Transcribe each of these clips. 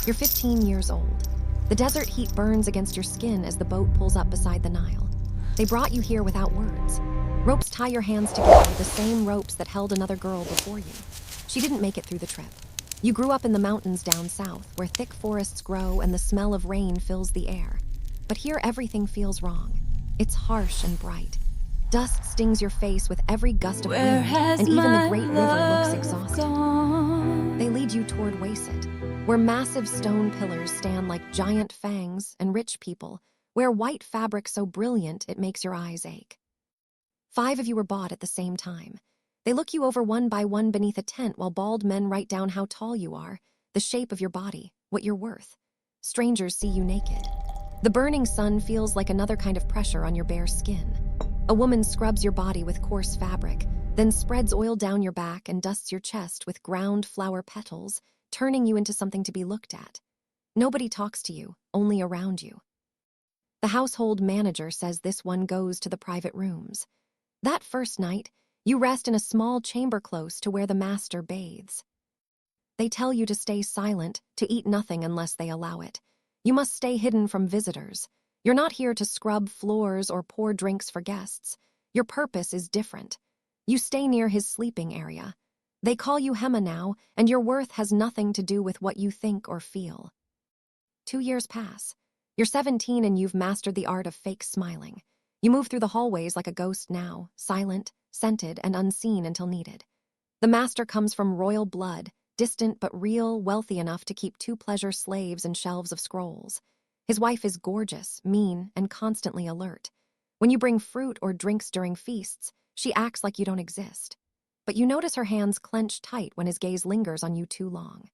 You're 15 years old. The desert heat burns against your skin as the boat pulls up beside the Nile. They brought you here without words. Ropes tie your hands together, the same ropes that held another girl before you. She didn't make it through the trip. You grew up in the mountains down south, where thick forests grow and the smell of rain fills the air. But here everything feels wrong. It's harsh and bright. Dust stings your face with every gust of wind, and even the great river looks exhausted. They lead you toward Wasit, where massive stone pillars stand like giant fangs, and rich people wear white fabric so brilliant it makes your eyes ache. 5 of you were bought at the same time. They look you over one by one beneath a tent while bald men write down how tall you are, the shape of your body, what you're worth. Strangers see you naked. The burning sun feels like another kind of pressure on your bare skin. A woman scrubs your body with coarse fabric, then spreads oil down your back and dusts your chest with ground flower petals, turning you into something to be looked at. Nobody talks to you, only around you. The household manager says this one goes to the private rooms. That first night, you rest in a small chamber close to where the master bathes. They tell you to stay silent, to eat nothing unless they allow it. You must stay hidden from visitors. You're not here to scrub floors or pour drinks for guests. Your purpose is different. You stay near his sleeping area. They call you Hema now, and your worth has nothing to do with what you think or feel. 2 years pass. You're 17 and you've mastered the art of fake smiling. You move through the hallways like a ghost now, silent, scented, and unseen until needed. The master comes from royal blood, distant but real, wealthy enough to keep 2 pleasure slaves and shelves of scrolls. His wife is gorgeous, mean, and constantly alert. When you bring fruit or drinks during feasts, she acts like you don't exist. But you notice her hands clench tight when his gaze lingers on you too long.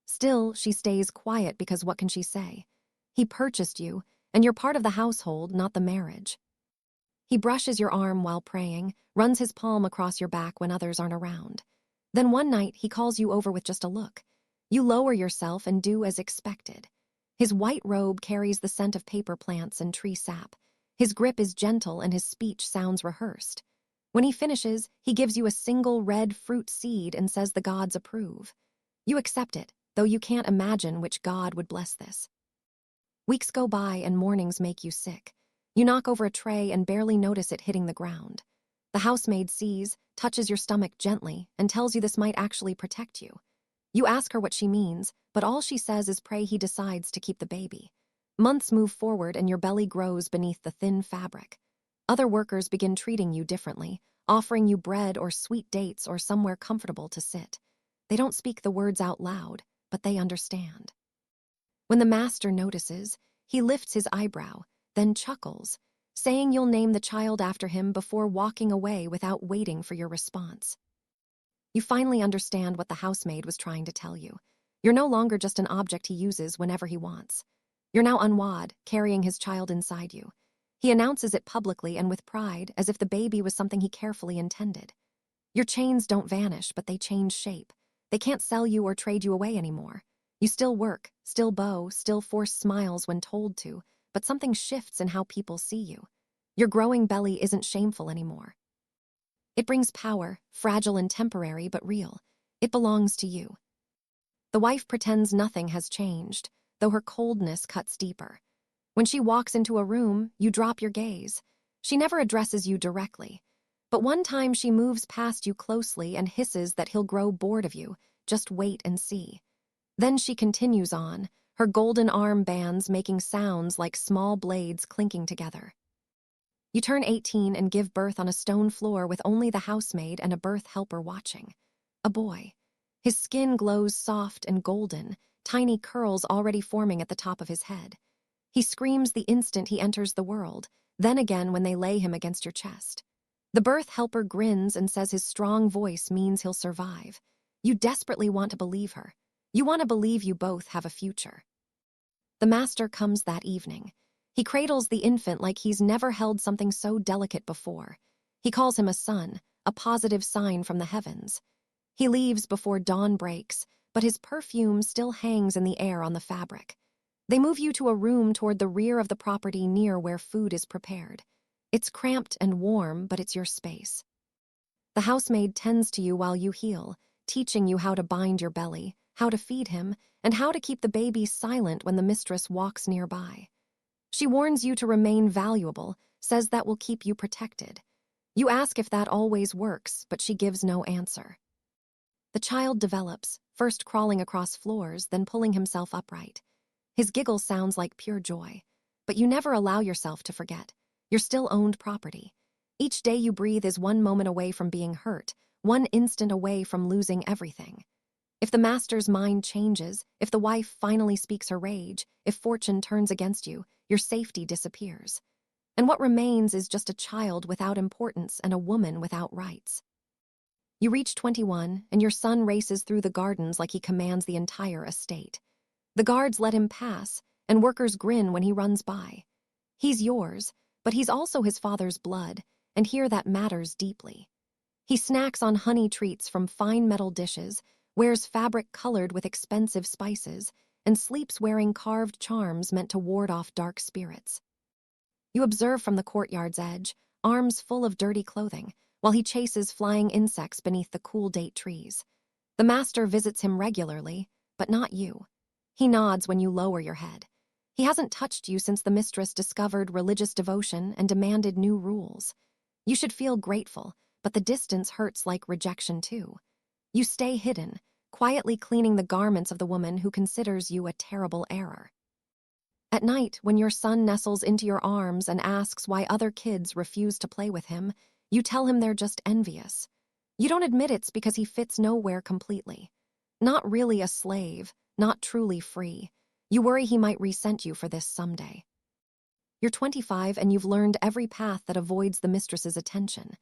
Still, she stays quiet because what can she say? He purchased you, and you're part of the household, not the marriage. He brushes your arm while praying, runs his palm across your back when others aren't around. Then one night, he calls you over with just a look. You lower yourself and do as expected. His white robe carries the scent of paper plants and tree sap. His grip is gentle and his speech sounds rehearsed. When he finishes, he gives you a single red fruit seed and says the gods approve. You accept it, though you can't imagine which god would bless this. Weeks go by and mornings make you sick. You knock over a tray and barely notice it hitting the ground. The housemaid sees, touches your stomach gently, and tells you this might actually protect you. You ask her what she means, but all she says is pray he decides to keep the baby. Months move forward and your belly grows beneath the thin fabric. Other workers begin treating you differently, offering you bread or sweet dates or somewhere comfortable to sit. They don't speak the words out loud, but they understand. When the master notices, he lifts his eyebrow, then chuckles, saying you'll name the child after him before walking away without waiting for your response. You finally understand what the housemaid was trying to tell you. You're no longer just an object he uses whenever he wants. You're now Anwad, carrying his child inside you. He announces it publicly and with pride, as if the baby was something he carefully intended. Your chains don't vanish, but they change shape. They can't sell you or trade you away anymore. You still work, still bow, still force smiles when told to, but something shifts in how people see you. Your growing belly isn't shameful anymore. It brings power, fragile and temporary, but real. It belongs to you. The wife pretends nothing has changed, though her coldness cuts deeper. When she walks into a room, you drop your gaze. She never addresses you directly. But one time she moves past you closely and hisses that he'll grow bored of you. Just wait and see. Then she continues on, her golden arm bands making sounds like small blades clinking together. You turn 18 and give birth on a stone floor with only the housemaid and a birth helper watching. A boy. His skin glows soft and golden, tiny curls already forming at the top of his head. He screams the instant he enters the world, then again when they lay him against your chest. The birth helper grins and says his strong voice means he'll survive. You desperately want to believe her. You want to believe you both have a future. The master comes that evening. He cradles the infant like he's never held something so delicate before. He calls him a son, a positive sign from the heavens. He leaves before dawn breaks, but his perfume still hangs in the air on the fabric. They move you to a room toward the rear of the property near where food is prepared. It's cramped and warm, but it's your space. The housemaid tends to you while you heal, teaching you how to bind your belly, how to feed him, and how to keep the baby silent when the mistress walks nearby. She warns you to remain valuable, says that will keep you protected. You ask if that always works, but she gives no answer. The child develops, first crawling across floors, then pulling himself upright. His giggle sounds like pure joy. But you never allow yourself to forget. You're still owned property. Each day you breathe is one moment away from being hurt, one instant away from losing everything. If the master's mind changes, if the wife finally speaks her rage, if fortune turns against you, your safety disappears. And what remains is just a child without importance and a woman without rights. You reach 21, and your son races through the gardens like he commands the entire estate. The guards let him pass, and workers grin when he runs by. He's yours, but he's also his father's blood, and here that matters deeply. He snacks on honey treats from fine metal dishes, wears fabric colored with expensive spices, and sleeps wearing carved charms meant to ward off dark spirits. You observe from the courtyard's edge, arms full of dirty clothing, while he chases flying insects beneath the cool date trees. The master visits him regularly, but not you. He nods when you lower your head. He hasn't touched you since the mistress discovered religious devotion and demanded new rules. You should feel grateful, but the distance hurts like rejection too. You stay hidden, quietly cleaning the garments of the woman who considers you a terrible error. At night, when your son nestles into your arms and asks why other kids refuse to play with him, you tell him they're just envious. You don't admit it's because he fits nowhere completely. Not really a slave, not truly free. You worry he might resent you for this someday. You're 25 and you've learned every path that avoids the mistress's attention.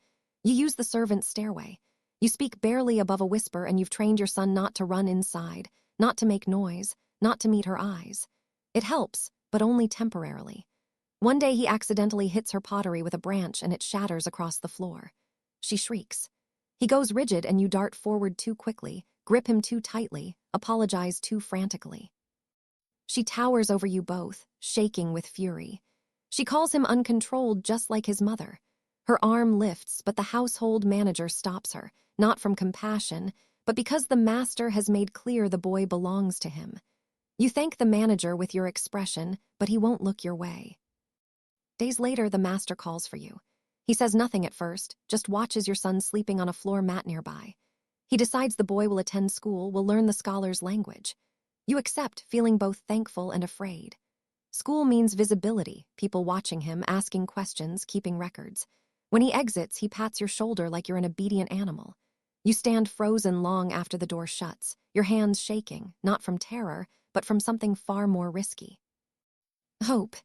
You use the servant's stairway. You speak barely above a whisper, and you've trained your son not to run inside, not to make noise, not to meet her eyes. It helps, but only temporarily. One day he accidentally hits her pottery with a branch and it shatters across the floor. She shrieks. He goes rigid and you dart forward too quickly, grip him too tightly, apologize too frantically. She towers over you both, shaking with fury. She calls him uncontrolled, just like his mother. Her arm lifts, but the household manager stops her, not from compassion, but because the master has made clear the boy belongs to him. You thank the manager with your expression, but he won't look your way. Days later, the master calls for you. He says nothing at first, just watches your son sleeping on a floor mat nearby. He decides the boy will attend school, will learn the scholar's language. You accept, feeling both thankful and afraid. School means visibility, people watching him, asking questions, keeping records. When he exits, he pats your shoulder like you're an obedient animal. You stand frozen long after the door shuts, your hands shaking, not from terror, but from something far more risky. Hope.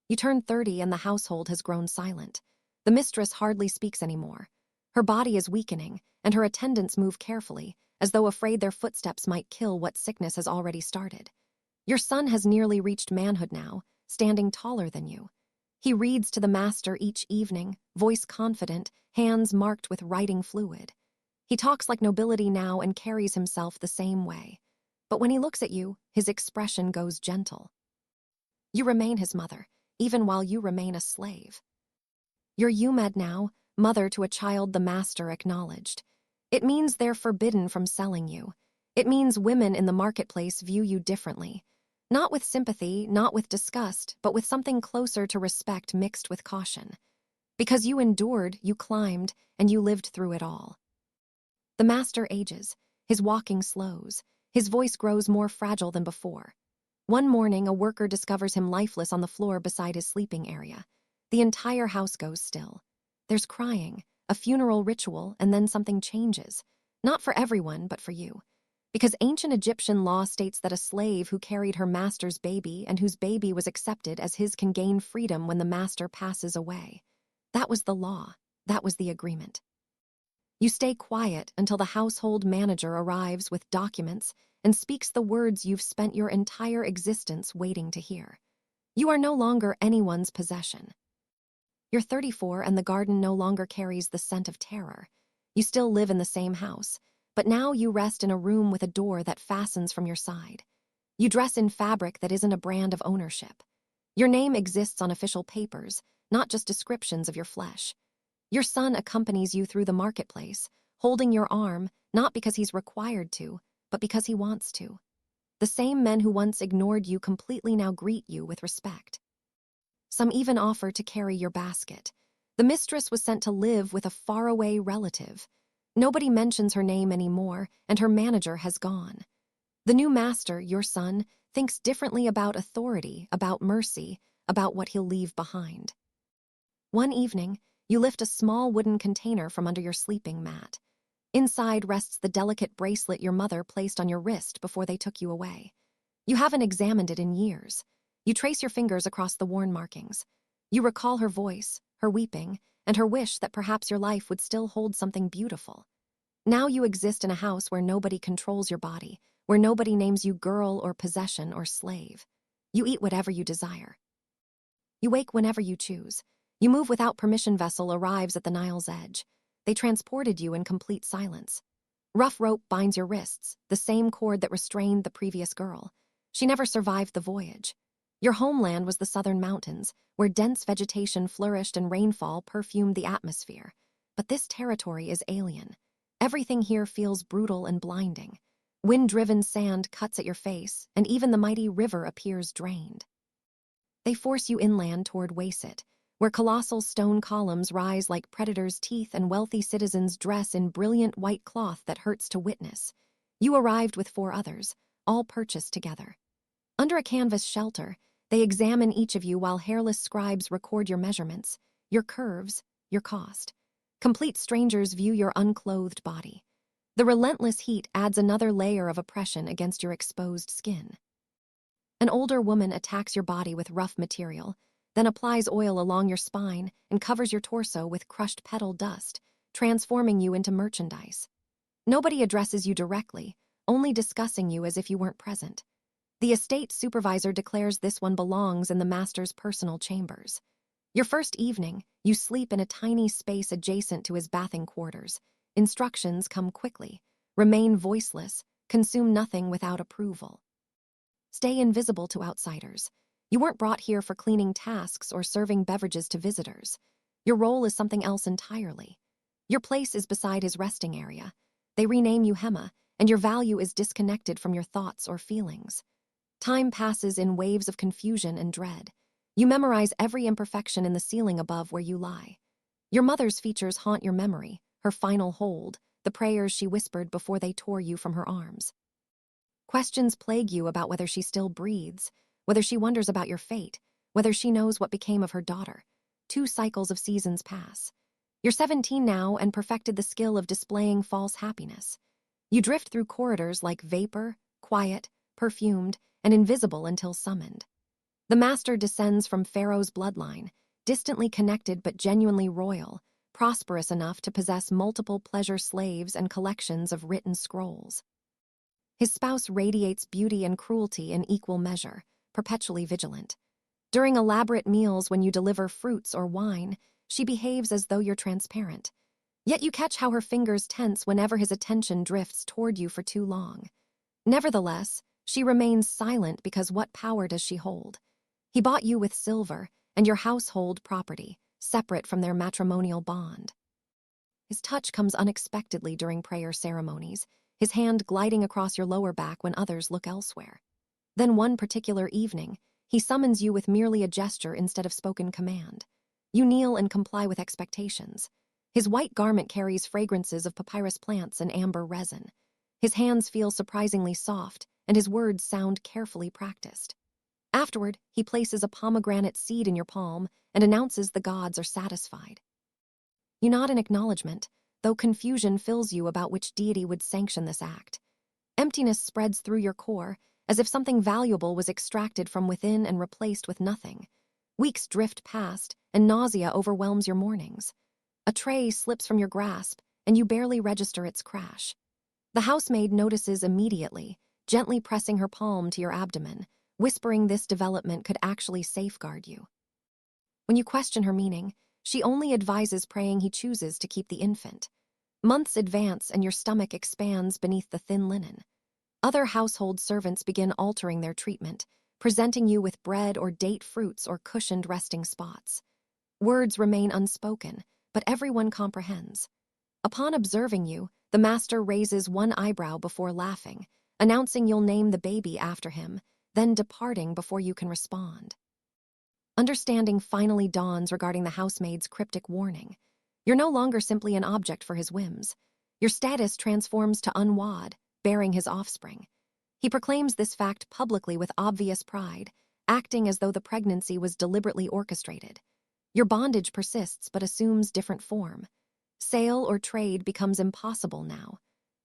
You turn 30 and the household has grown silent. The mistress hardly speaks anymore. Her body is weakening, and her attendants move carefully, as though afraid their footsteps might kill what sickness has already started. Your son has nearly reached manhood now, standing taller than you. He reads to the master each evening, voice confident, hands marked with writing fluid. He talks like nobility now and carries himself the same way. But when he looks at you, his expression goes gentle. You remain his mother, even while you remain a slave. You're Umed now, mother to a child the master acknowledged. It means they're forbidden from selling you. It means women in the marketplace view you differently. Not with sympathy, not with disgust, but with something closer to respect mixed with caution. Because you endured, you climbed, and you lived through it all. The master ages, his walking slows, his voice grows more fragile than before. One morning, a worker discovers him lifeless on the floor beside his sleeping area. The entire house goes still. There's crying, a funeral ritual, and then something changes. Not for everyone, but for you. Because ancient Egyptian law states that a slave who carried her master's baby and whose baby was accepted as his can gain freedom when the master passes away. That was the law. That was the agreement. You stay quiet until the household manager arrives with documents and speaks the words you've spent your entire existence waiting to hear. You are no longer anyone's possession. You're 34 and the garden no longer carries the scent of terror. You still live in the same house, but now you rest in a room with a door that fastens from your side. You dress in fabric that isn't a brand of ownership. Your name exists on official papers, not just descriptions of your flesh. Your son accompanies you through the marketplace, holding your arm, not because he's required to, but because he wants to. The same men who once ignored you completely now greet you with respect. Some even offer to carry your basket. The mistress was sent to live with a faraway relative. Nobody mentions her name anymore, and her manager has gone. The new master, your son, thinks differently about authority, about mercy, about what he'll leave behind. One evening, you lift a small wooden container from under your sleeping mat. Inside rests the delicate bracelet your mother placed on your wrist before they took you away. You haven't examined it in years. You trace your fingers across the worn markings. You recall her voice, her weeping, and her wish that perhaps your life would still hold something beautiful. Now you exist in a house where nobody controls your body, where nobody names you girl or possession or slave. You eat whatever you desire. You wake whenever you choose. You move without permission. Vessel arrives at the Nile's edge. They transported you in complete silence. Rough rope binds your wrists, the same cord that restrained the previous girl. She never survived the voyage. Your homeland was the southern mountains, where dense vegetation flourished and rainfall perfumed the atmosphere. But this territory is alien. Everything here feels brutal and blinding. Wind-driven sand cuts at your face, and even the mighty river appears drained. They force you inland toward Wasit, where colossal stone columns rise like predators' teeth and wealthy citizens dress in brilliant white cloth that hurts to witness. You arrived with 4 others, all purchased together. Under a canvas shelter, they examine each of you while hairless scribes record your measurements, your curves, your cost. Complete strangers view your unclothed body. The relentless heat adds another layer of oppression against your exposed skin. An older woman attacks your body with rough material, then applies oil along your spine and covers your torso with crushed petal dust, transforming you into merchandise. Nobody addresses you directly, only discussing you as if you weren't present. The estate supervisor declares this one belongs in the master's personal chambers. Your first evening, you sleep in a tiny space adjacent to his bathing quarters. Instructions come quickly. Remain voiceless, consume nothing without approval. Stay invisible to outsiders. You weren't brought here for cleaning tasks or serving beverages to visitors. Your role is something else entirely. Your place is beside his resting area. They rename you Hema, and your value is disconnected from your thoughts or feelings. Time passes in waves of confusion and dread. You memorize every imperfection in the ceiling above where you lie. Your mother's features haunt your memory, her final hold, the prayers she whispered before they tore you from her arms. Questions plague you about whether she still breathes, whether she wonders about your fate, whether she knows what became of her daughter. 2 cycles of seasons pass. You're 17 now and perfected the skill of displaying false happiness. You drift through corridors like vapor, quiet, perfumed, and invisible until summoned. The master descends from Pharaoh's bloodline, distantly connected but genuinely royal, prosperous enough to possess multiple pleasure slaves and collections of written scrolls. His spouse radiates beauty and cruelty in equal measure, perpetually vigilant. During elaborate meals when you deliver fruits or wine, she behaves as though you're transparent. Yet you catch how her fingers tense whenever his attention drifts toward you for too long. Nevertheless, she remains silent because what power does she hold? He bought you with silver and your household property, separate from their matrimonial bond. His touch comes unexpectedly during prayer ceremonies, his hand gliding across your lower back when others look elsewhere. Then one particular evening, he summons you with merely a gesture instead of spoken command. You kneel and comply with expectations. His white garment carries fragrances of papyrus plants and amber resin. His hands feel surprisingly soft, and his words sound carefully practiced. Afterward, he places a pomegranate seed in your palm and announces the gods are satisfied. You nod in acknowledgement, though confusion fills you about which deity would sanction this act. Emptiness spreads through your core, as if something valuable was extracted from within and replaced with nothing. Weeks drift past, and nausea overwhelms your mornings. A tray slips from your grasp, and you barely register its crash. The housemaid notices immediately, gently pressing her palm to your abdomen, whispering this development could actually safeguard you. When you question her meaning, she only advises praying he chooses to keep the infant. Months advance and your stomach expands beneath the thin linen. Other household servants begin altering their treatment, presenting you with bread or date fruits or cushioned resting spots. Words remain unspoken, but everyone comprehends. Upon observing you, the master raises one eyebrow before laughing, announcing you'll name the baby after him, then departing before you can respond. Understanding finally dawns regarding the housemaid's cryptic warning. You're no longer simply an object for his whims. Your status transforms to unwad, bearing his offspring. He proclaims this fact publicly with obvious pride, acting as though the pregnancy was deliberately orchestrated. Your bondage persists but assumes different form. Sale or trade becomes impossible now.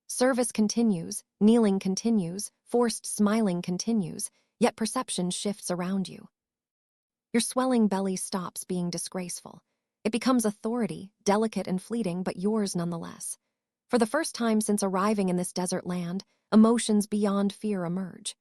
Service continues, kneeling continues, forced smiling continues, yet perception shifts around you. Your swelling belly stops being disgraceful. It becomes authority, delicate and fleeting, but yours nonetheless. For the first time since arriving in this desert land, emotions beyond fear emerge.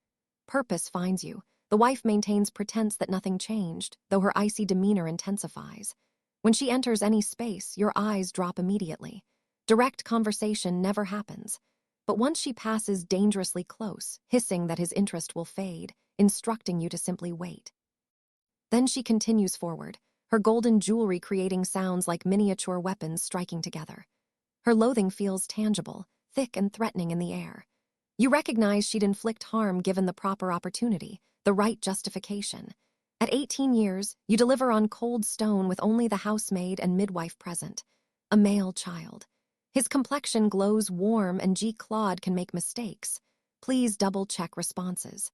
Purpose finds you. The wife maintains pretense that nothing changed, though her icy demeanor intensifies. When she enters any space, your eyes drop immediately. Direct conversation never happens. But once she passes dangerously close, hissing that his interest will fade, instructing you to simply wait. Then she continues forward, her golden jewelry creating sounds like miniature weapons striking together. Her loathing feels tangible, thick and threatening in the air. You recognize she'd inflict harm given the proper opportunity, the right justification. At 18 years, you deliver on cold stone with only the housemaid and midwife present, a male child. His complexion glows warm and G. Claude can make mistakes. Please double-check responses.